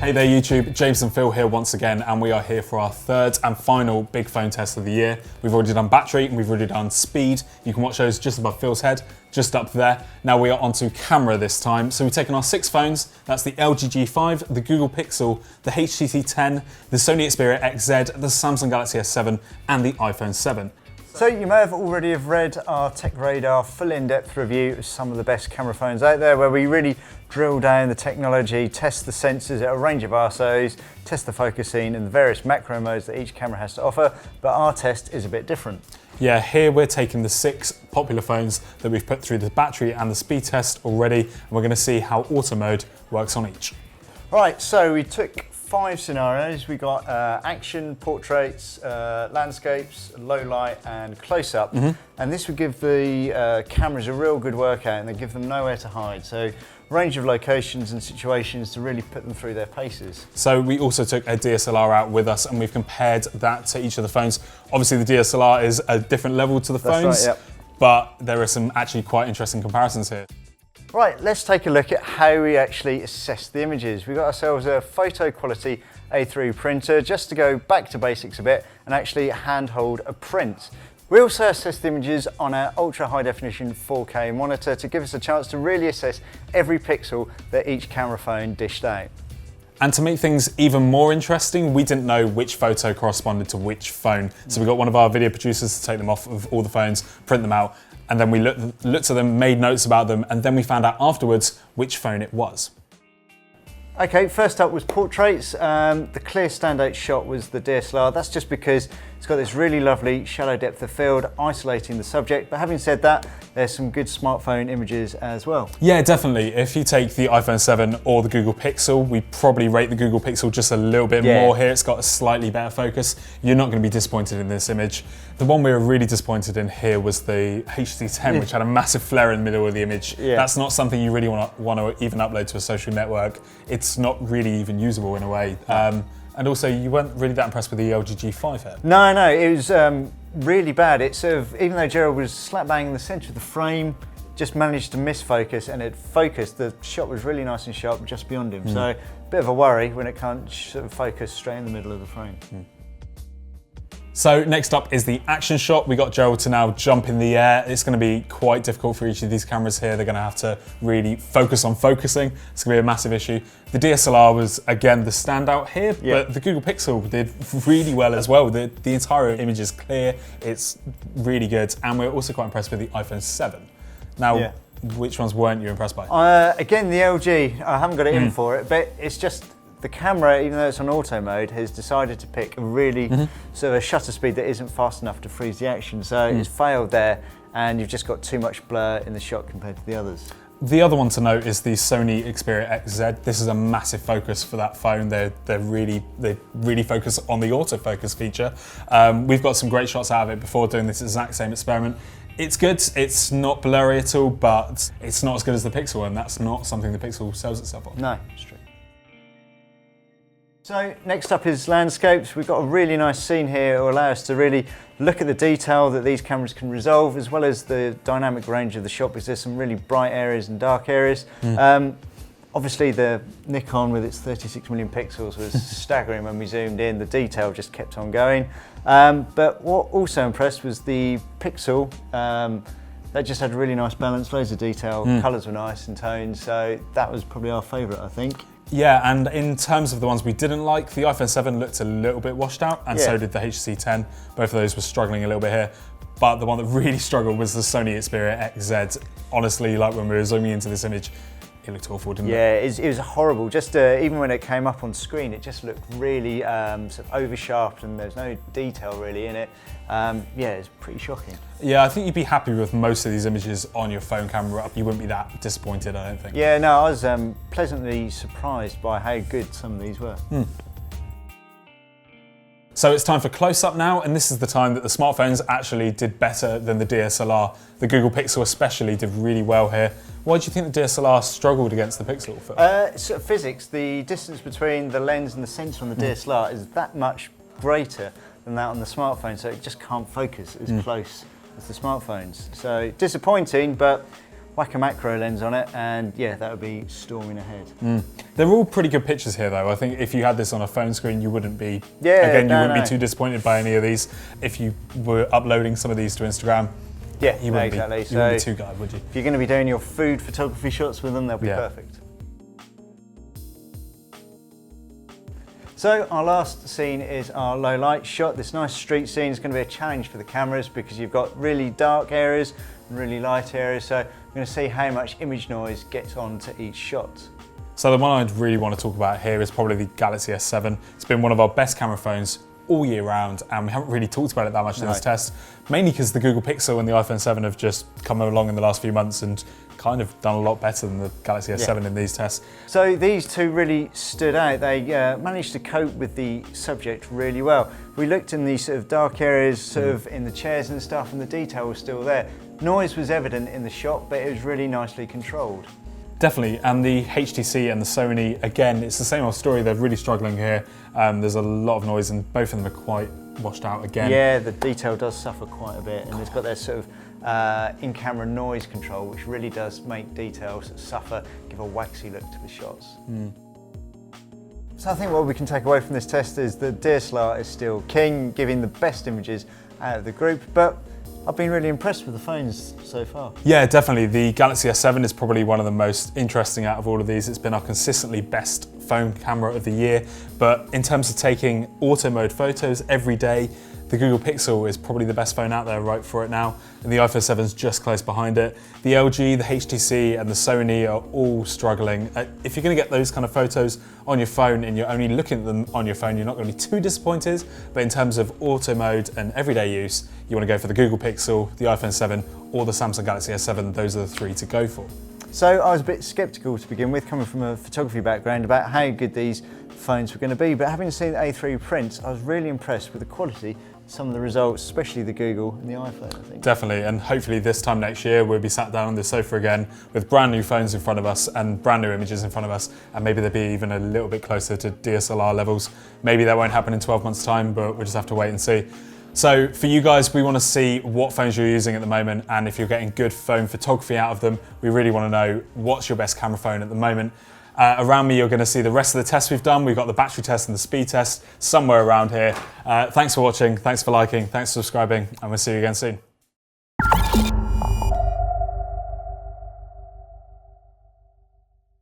Hey there YouTube, James and Phil here once again, and we are here for our third and final big phone test of the year. We've already done battery and we've already done speed. You can watch those just above Phil's head, just up there. Now we are onto camera this time. So we've taken our 6 phones, that's the LG G5, the Google Pixel, the HTC 10, the Sony Xperia XZ, the Samsung Galaxy S7 and the iPhone 7. So you may have already read our Tech Radar full in-depth review of some of the best camera phones out there, where we really drill down the technology, test the sensors at a range of ISOs, test the focusing and the various macro modes that each camera has to offer, but our test is a bit different. Yeah, here we're taking the 6 popular phones that we've put through the battery and the speed test already, and we're going to see how auto mode works on each. Right, so we took 5 scenarios. We got action, portraits, landscapes, low light and close-up. And this would give the cameras a real good workout and they give them nowhere to hide. So range of locations and situations to really put them through their paces. So we also took a DSLR out with us and we've compared that to each of the phones. Obviously the DSLR is a different level to the phones, right, yep. But there are some actually quite interesting comparisons here. Right, let's take a look at how we actually assess the images. We've got ourselves a photo quality A3 printer just to go back to basics a bit and actually handhold a print. We also assess the images on our ultra high definition 4K monitor to give us a chance to really assess every pixel that each camera phone dished out. And to make things even more interesting, we didn't know which photo corresponded to which phone. So we got one of our video producers to take them off of all the phones, print them out, and then we looked at them, made notes about them, and then we found out afterwards which phone it was. Okay, first up was portraits. The clear standout shot was the DSLR. That's just because it's got this really lovely shallow depth of field, isolating the subject. But having said that, there's some good smartphone images as well. Yeah, definitely. If you take the iPhone 7 or the Google Pixel, we probably rate the Google Pixel just a little bit more here. It's got a slightly better focus. You're not going to be disappointed in this image. The one we were really disappointed in here was the HTC 10, which had a massive flare in the middle of the image. That's not something you really want to even upload to a social network. It's not really even usable in a way. And also, you weren't really that impressed with the LG G5 here. No, it was really bad. It sort of, even though Gerald was slap bang in the centre of the frame, just managed to miss focus, and it focused. The shot was really nice and sharp just beyond him. So a bit of a worry when it can't sort of focus straight in the middle of the frame. So next up is the action shot. We got Gerald to now jump in the air. It's going to be quite difficult for each of these cameras here. They're going to have to really focus on focusing. It's going to be a massive issue. The DSLR was again the standout here, but the Google Pixel did really well as well. The entire image is clear. It's really good, and we're also quite impressed with the iPhone 7. Now, which ones weren't you impressed by? Again, the LG. I haven't got it in for it, but it's just the camera, even though it's on auto mode, has decided to pick a really sort of a shutter speed that isn't fast enough to freeze the action. So it's failed there, and you've just got too much blur in the shot compared to the others. The other one to note is the Sony Xperia XZ. This is a massive focus for that phone. They really focus on the autofocus feature. We've got some great shots out of it before doing this exact same experiment. It's good, it's not blurry at all, but it's not as good as the Pixel, and that's not something the Pixel sells itself on. No, it's true. So next up is landscapes. We've got a really nice scene here that will allow us to really look at the detail that these cameras can resolve, as well as the dynamic range of the shot, because there's some really bright areas and dark areas. Obviously the Nikon with its 36 million pixels was staggering when we zoomed in. The detail just kept on going. But what also impressed was the Pixel. That just had a really nice balance, loads of detail, colours were nice and tones, so that was probably our favourite, I think. Yeah, and in terms of the ones we didn't like, the iPhone 7 looked a little bit washed out, and so did the HTC 10. Both of those were struggling a little bit here. But the one that really struggled was the Sony Xperia XZ. Honestly, like when we were zooming into this image, it looked awful, didn't it? Yeah, it was horrible. Just even when it came up on screen, it just looked really sort of over-sharped, and there's no detail really in it. Yeah, it's pretty shocking. Yeah, I think you'd be happy with most of these images on your phone camera. You wouldn't be that disappointed, I don't think. Yeah, no, I was pleasantly surprised by how good some of these were. So it's time for close-up now, and this is the time that the smartphones actually did better than the DSLR. The Google Pixel especially did really well here. Why do you think the DSLR struggled against the Pixel? Sort of physics, the distance between the lens and the sensor on the DSLR is that much greater than that on the smartphone, so it just can't focus as close as the smartphones. So disappointing, but whack a macro lens on it, and yeah, that would be storming ahead. They're all pretty good pictures here though. I think if you had this on a phone screen, you wouldn't be, be too disappointed by any of these. If you were uploading some of these to Instagram, yeah, you wouldn't exactly. You wouldn't be too gutted, would you? If you're going to be doing your food photography shots with them, they'll be perfect. So our last scene is our low light shot. This nice street scene is going to be a challenge for the cameras because you've got really dark areas and really light areas. So we're going to see how much image noise gets onto each shot. So the one I'd really want to talk about here is probably the Galaxy S7. It's been one of our best camera phones all year round, and we haven't really talked about it that much in this test, mainly because the Google Pixel and the iPhone 7 have just come along in the last few months and kind of done a lot better than the Galaxy S7 in these tests. So these two really stood out. They managed to cope with the subject really well. We looked in these sort of dark areas, sort of in the chairs and stuff, and the detail was still there. Noise was evident in the shot, but it was really nicely controlled. Definitely, and the HTC and the Sony, again, it's the same old story. They're really struggling here. There's a lot of noise and both of them are quite washed out again. Yeah, the detail does suffer quite a bit, and it's got their sort of in-camera noise control, which really does make details suffer, give a waxy look to the shots. So I think what we can take away from this test is that DSLR is still king, giving the best images out of the group, but I've been really impressed with the phones so far. Yeah, definitely. The Galaxy S7 is probably one of the most interesting out of all of these. It's been our consistently best phone camera of the year, but in terms of taking auto mode photos every day, the Google Pixel is probably the best phone out there right for it now, and the iPhone 7 is just close behind it. The LG, the HTC and the Sony are all struggling. If you're going to get those kind of photos on your phone and you're only looking at them on your phone, you're not going to be too disappointed, but in terms of auto mode and everyday use, you want to go for the Google Pixel, the iPhone 7 or the Samsung Galaxy S7. Those are the three to go for. So I was a bit sceptical to begin with, coming from a photography background, about how good these phones were going to be, but having seen the A3 prints, I was really impressed with the quality, some of the results, especially the Google and the iPhone, I think. Definitely, and hopefully this time next year we'll be sat down on the sofa again with brand new phones in front of us and brand new images in front of us, and maybe they'll be even a little bit closer to DSLR levels. Maybe that won't happen in 12 months' time, but we'll just have to wait and see. So for you guys, we want to see what phones you're using at the moment, and if you're getting good phone photography out of them, we really want to know what's your best camera phone at the moment. Around me, you're going to see the rest of the tests we've done. We've got the battery test and the speed test somewhere around here. Thanks for watching, thanks for liking, thanks for subscribing, and we'll see you again soon.